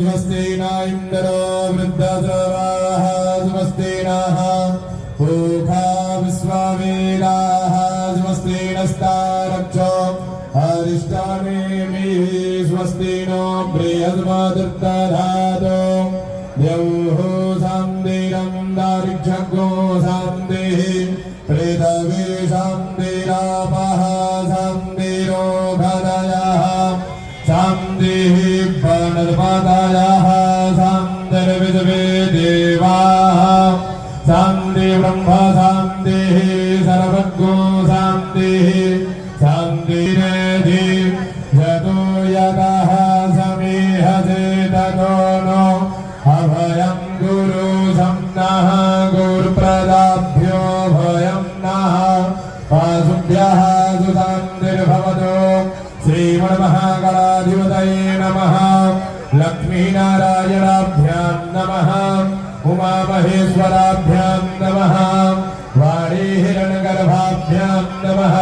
स्वस्ति न इन्द्रो वृद्धश्रवाः स्वस्ति नः पूषा विश्ववेदाः स्वस्ति नस्तारक्षो अरिष्टानेमिः स्वस्ति नो बृहस्पतिर्दधातु द्यौः शान्तिरन्तारिक्षगो शान्तिः पृथिवी शान्तिरापः शान्तिरोगदयः शान्तिः वनस्पतयः शान्तिर्विश्वे देवाः शान्ति ब्रह्म शान्तिः सर्वज्ञो शान्तिः शान्तिरेधि यतो यतः समीहसे ततो नो अभयं गुरु सम्नः गुरुप्रदाभ्यो भयं नः पाशुभ्यः सुशान्तिर्भवतु श्रीमन्महागणाधिपतये नमः लक्ष्मीनारायणाभ्यां नमः उमामहेश्वराभ्यां नमः वाणी हिरण्यगर्भाभ्यां नमः।